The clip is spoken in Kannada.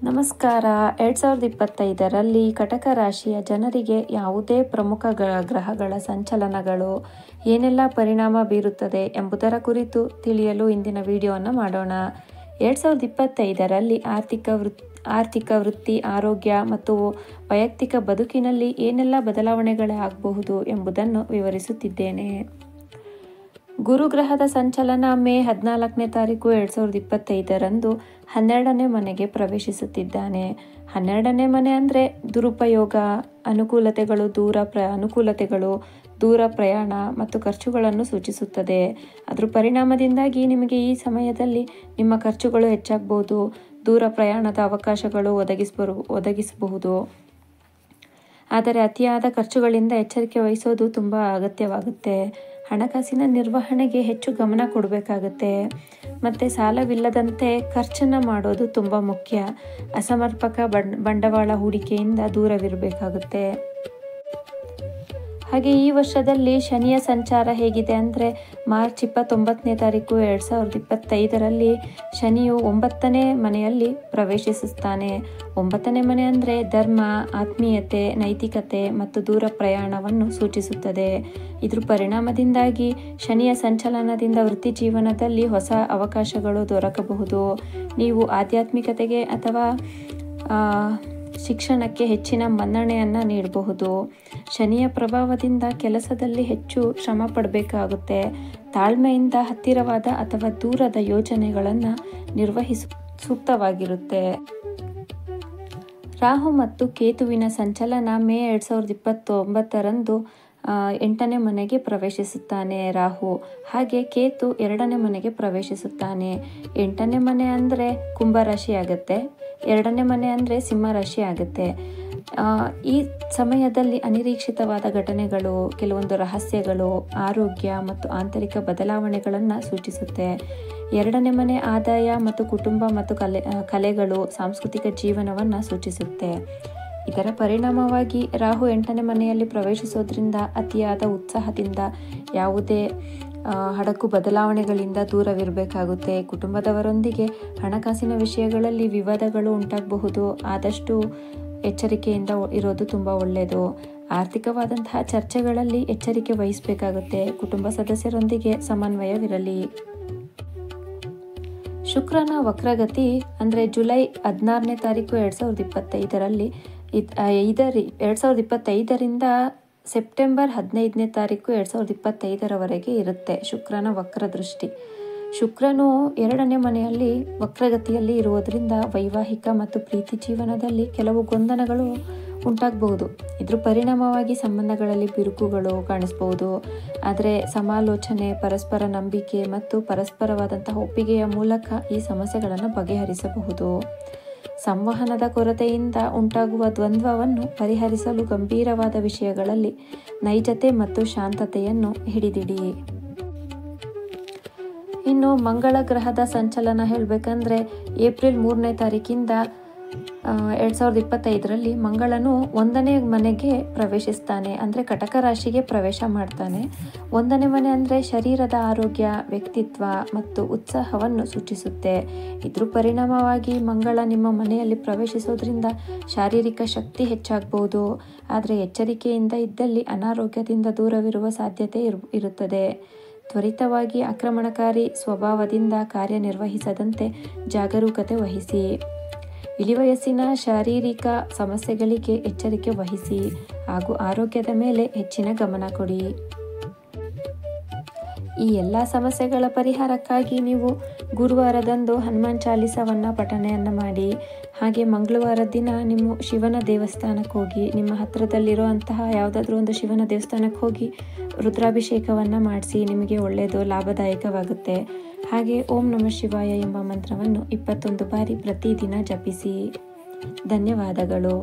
ನಮಸ್ಕಾರ. 2025ರಲ್ಲಿ ಕಟಕ ರಾಶಿಯ ಜನರಿಗೆ ಯಾವುದೇ ಪ್ರಮುಖ ಗ್ರಹಗಳ ಸಂಚಲನಗಳು ಏನೆಲ್ಲ ಪರಿಣಾಮ ಬೀರುತ್ತದೆ ಎಂಬುದರ ಕುರಿತು ತಿಳಿಯಲು ಇಂದಿನ ವಿಡಿಯೋವನ್ನು ಮಾಡೋಣ. 2025ರಲ್ಲಿ ಆರ್ಥಿಕ ವೃತ್ತಿ, ಆರೋಗ್ಯ ಮತ್ತು ವೈಯಕ್ತಿಕ ಬದುಕಿನಲ್ಲಿ ಏನೆಲ್ಲ ಬದಲಾವಣೆಗಳಾಗಬಹುದು ಎಂಬುದನ್ನು ವಿವರಿಸುತ್ತಿದ್ದೇನೆ. ಗುರುಗ್ರಹದ ಸಂಚಲನ ಮೇ 14ನೇ ತಾರೀಕು 2025ರಂದು 12ನೇ ಮನೆಗೆ ಪ್ರವೇಶಿಸುತ್ತಿದ್ದಾನೆ. 12ನೇ ಮನೆ ಅಂದರೆ ದುರುಪಯೋಗ, ಅನುಕೂಲತೆಗಳು, ದೂರ ಪ್ರಯಾಣ ಮತ್ತು ಖರ್ಚುಗಳನ್ನು ಸೂಚಿಸುತ್ತದೆ. ಅದರ ಪರಿಣಾಮದಿಂದಾಗಿ ನಿಮಗೆ ಈ ಸಮಯದಲ್ಲಿ ನಿಮ್ಮ ಖರ್ಚುಗಳು ಹೆಚ್ಚಾಗಬಹುದು. ದೂರ ಪ್ರಯಾಣದ ಅವಕಾಶಗಳು ಒದಗಿಸಬಹುದು. ಆದರೆ ಅತಿಯಾದ ಖರ್ಚುಗಳಿಂದ ಎಚ್ಚರಿಕೆ ವಹಿಸೋದು ತುಂಬ ಅಗತ್ಯವಾಗುತ್ತೆ. ಹಣಕಾಸಿನ ನಿರ್ವಹಣೆಗೆ ಹೆಚ್ಚು ಗಮನ ಕೊಡಬೇಕಾಗುತ್ತೆ. ಮತ್ತು ಸಾಲವಿಲ್ಲದಂತೆ ಖರ್ಚನ್ನು ಮಾಡೋದು ತುಂಬ ಮುಖ್ಯ. ಅಸಮರ್ಪಕ ಬಂಡವಾಳ ಹೂಡಿಕೆಯಿಂದ ದೂರವಿರಬೇಕಾಗುತ್ತೆ. ಹಾಗೆ ಈ ವರ್ಷದಲ್ಲಿ ಶನಿಯ ಸಂಚಾರ ಹೇಗಿದೆ ಅಂದರೆ ಮಾರ್ಚ್ 29ನೇ ತಾರೀಕು 2025ರಲ್ಲಿ ಶನಿಯು 9ನೇ ಮನೆಯಲ್ಲಿ ಪ್ರವೇಶಿಸುತ್ತಾನೆ. 9ನೇ ಮನೆ ಅಂದರೆ ಧರ್ಮ, ಆತ್ಮೀಯತೆ, ನೈತಿಕತೆ ಮತ್ತು ದೂರ ಪ್ರಯಾಣವನ್ನು ಸೂಚಿಸುತ್ತದೆ. ಇದ್ರ ಪರಿಣಾಮದಿಂದಾಗಿ ಶನಿಯ ಸಂಚಲನದಿಂದ ವೃತ್ತಿ ಜೀವನದಲ್ಲಿ ಹೊಸ ಅವಕಾಶಗಳು ದೊರಕಬಹುದು. ನೀವು ಆಧ್ಯಾತ್ಮಿಕತೆಗೆ ಅಥವಾ ಶಿಕ್ಷಣಕ್ಕೆ ಹೆಚ್ಚಿನ ಮನ್ನಣೆಯನ್ನು ನೀಡಬಹುದು. ಶನಿಯ ಪ್ರಭಾವದಿಂದ ಕೆಲಸದಲ್ಲಿ ಹೆಚ್ಚು ಶ್ರಮ ಪಡಬೇಕಾಗುತ್ತೆ. ತಾಳ್ಮೆಯಿಂದ ಹತ್ತಿರವಾದ ಅಥವಾ ದೂರದ ಯೋಜನೆಗಳನ್ನು ಸೂಕ್ತವಾಗಿರುತ್ತೆ. ರಾಹು ಮತ್ತು ಕೇತುವಿನ ಸಂಚಲನ ಮೇ 2029ರಂದು 8ನೇ ಮನೆಗೆ ಪ್ರವೇಶಿಸುತ್ತಾನೆ ರಾಹು. ಹಾಗೆ ಕೇತು 2ನೇ ಮನೆಗೆ ಪ್ರವೇಶಿಸುತ್ತಾನೆ. 8ನೇ ಮನೆ ಅಂದರೆ ಕುಂಭರಾಶಿ ಆಗುತ್ತೆ. 2ನೇ ಮನೆ ಅಂದರೆ ಸಿಂಹರಾಶಿ ಆಗುತ್ತೆ. ಈ ಸಮಯದಲ್ಲಿ ಅನಿರೀಕ್ಷಿತವಾದ ಘಟನೆಗಳು, ಕೆಲವೊಂದು ರಹಸ್ಯಗಳು, ಆರೋಗ್ಯ ಮತ್ತು ಆಂತರಿಕ ಬದಲಾವಣೆಗಳನ್ನು ಸೂಚಿಸುತ್ತೆ. 2ನೇ ಮನೆ ಆದಾಯ ಮತ್ತು ಕುಟುಂಬ ಮತ್ತು ಕಲೆಗಳು, ಸಾಂಸ್ಕೃತಿಕ ಜೀವನವನ್ನು ಸೂಚಿಸುತ್ತೆ. ಇದರ ಪರಿಣಾಮವಾಗಿ ರಾಹು 8ನೇ ಮನೆಯಲ್ಲಿ ಪ್ರವೇಶಿಸೋದ್ರಿಂದ ಅತಿಯಾದ ಉತ್ಸಾಹದಿಂದ ಯಾವುದೇ ಹಡಕು ಬದಲಾವಣೆಗಳಿಂದ ದೂರವಿರಬೇಕಾಗುತ್ತೆ. ಕುಟುಂಬದವರೊಂದಿಗೆ ಹಣಕಾಸಿನ ವಿಷಯಗಳಲ್ಲಿ ವಿವಾದಗಳು ಉಂಟಾಗಬಹುದು. ಆದಷ್ಟು ಎಚ್ಚರಿಕೆಯಿಂದ ಇರೋದು ತುಂಬ ಒಳ್ಳೆಯದು. ಆರ್ಥಿಕವಾದಂತಹ ಚರ್ಚೆಗಳಲ್ಲಿ ಎಚ್ಚರಿಕೆ ವಹಿಸಬೇಕಾಗುತ್ತೆ. ಕುಟುಂಬ ಸದಸ್ಯರೊಂದಿಗೆ ಸಮನ್ವಯವಿರಲಿ. ಶುಕ್ರನ ವಕ್ರಗತಿ ಅಂದರೆ ಜುಲೈ 16ನೇ ತಾರೀಕು 2025ರಲ್ಲಿ 2025ರಿಂದ ಸೆಪ್ಟೆಂಬರ್ 15ನೇ ತಾರೀಕು 2025ರವರೆಗೆ ಇರುತ್ತೆ ಶುಕ್ರನ ವಕ್ರದೃಷ್ಟಿ. ಶುಕ್ರನು 2ನೇ ಮನೆಯಲ್ಲಿ ವಕ್ರಗತಿಯಲ್ಲಿ ಇರುವುದರಿಂದ ವೈವಾಹಿಕ ಮತ್ತು ಪ್ರೀತಿ ಜೀವನದಲ್ಲಿ ಕೆಲವು ಗೊಂದಲಗಳು ಉಂಟಾಗಬಹುದು. ಇದ್ರ ಪರಿಣಾಮವಾಗಿ ಸಂಬಂಧಗಳಲ್ಲಿ ಬಿರುಕುಗಳು ಕಾಣಿಸಬಹುದು. ಆದರೆ ಸಮಾಲೋಚನೆ, ಪರಸ್ಪರ ನಂಬಿಕೆ ಮತ್ತು ಪರಸ್ಪರವಾದಂತಹ ಒಪ್ಪಿಗೆಯ ಮೂಲಕ ಈ ಸಮಸ್ಯೆಗಳನ್ನು ಬಗೆಹರಿಸಬಹುದು. ಸಂವಹನದ ಕೊರತೆಯಿಂದ ಉಂಟಾಗುವ ದ್ವಂದ್ವವನ್ನು ಪರಿಹರಿಸಲು ಗಂಭೀರವಾದ ವಿಷಯಗಳಲ್ಲಿ ನೈಜತೆ ಮತ್ತು ಶಾಂತತೆಯನ್ನು ಹಿಡಿದಿಡಿ. ಇನ್ನು ಮಂಗಳ ಗ್ರಹದ ಸಂಚಲನ ಹೇಳಬೇಕಂದ್ರೆ ಏಪ್ರಿಲ್ 3ನೇ ತಾರೀಕಿಂದ 2025ರಲ್ಲಿ ಮಂಗಳನು 1ನೇ ಮನೆಗೆ ಪ್ರವೇಶಿಸ್ತಾನೆ. ಅಂದರೆ ಕಟಕ ರಾಶಿಗೆ ಪ್ರವೇಶ ಮಾಡ್ತಾನೆ. 1ನೇ ಮನೆ ಅಂದರೆ ಶರೀರದ ಆರೋಗ್ಯ, ವ್ಯಕ್ತಿತ್ವ ಮತ್ತು ಉತ್ಸಾಹವನ್ನು ಸೂಚಿಸುತ್ತೆ. ಇದ್ರ ಪರಿಣಾಮವಾಗಿ ಮಂಗಳ ನಿಮ್ಮ ಮನೆಯಲ್ಲಿ ಪ್ರವೇಶಿಸೋದ್ರಿಂದ ಶಾರೀರಿಕ ಶಕ್ತಿ ಹೆಚ್ಚಾಗಬಹುದು. ಆದರೆ ಎಚ್ಚರಿಕೆಯಿಂದ ಇದ್ದಲ್ಲಿ ಅನಾರೋಗ್ಯದಿಂದ ದೂರವಿರುವ ಸಾಧ್ಯತೆ ಇರುತ್ತದೆ. ತ್ವರಿತವಾಗಿ ಆಕ್ರಮಣಕಾರಿ ಸ್ವಭಾವದಿಂದ ಕಾರ್ಯನಿರ್ವಹಿಸದಂತೆ ಜಾಗರೂಕತೆ ವಹಿಸಿ. ಇಳಿವಯಸ್ಸಿನ ಶಾರೀರಿಕ ಸಮಸ್ಯೆಗಳಿಗೆ ಎಚ್ಚರಿಕೆ ವಹಿಸಿ ಹಾಗೂ ಆರೋಗ್ಯದ ಮೇಲೆ ಹೆಚ್ಚಿನ ಗಮನ ಕೊಡಿ. ಈ ಎಲ್ಲ ಸಮಸ್ಯೆಗಳ ಪರಿಹಾರಕ್ಕಾಗಿ ನೀವು ಗುರುವಾರದಂದು ಹನುಮಾನ್ ಚಾಲಿಸವನ್ನು ಪಠಣೆಯನ್ನು ಮಾಡಿ. ಹಾಗೆ ಮಂಗಳವಾರದ ದಿನ ನಿಮ್ಮ ಶಿವನ ದೇವಸ್ಥಾನಕ್ಕೆ ಹೋಗಿ, ನಿಮ್ಮ ಹತ್ತಿರದಲ್ಲಿರುವಂತಹ ಯಾವುದಾದ್ರೂ ಒಂದು ಶಿವನ ದೇವಸ್ಥಾನಕ್ಕೆ ಹೋಗಿ ರುದ್ರಾಭಿಷೇಕವನ್ನು ಮಾಡಿಸಿ. ನಿಮಗೆ ಒಳ್ಳೆಯದು, ಲಾಭದಾಯಕವಾಗುತ್ತೆ. ಹಾಗೆ ಓಂ ನಮಃ ಶಿವಾಯ ಎಂಬ ಮಂತ್ರವನ್ನು 21 ಬಾರಿ ಪ್ರತಿದಿನ ಜಪಿಸಿ. ಧನ್ಯವಾದಗಳು.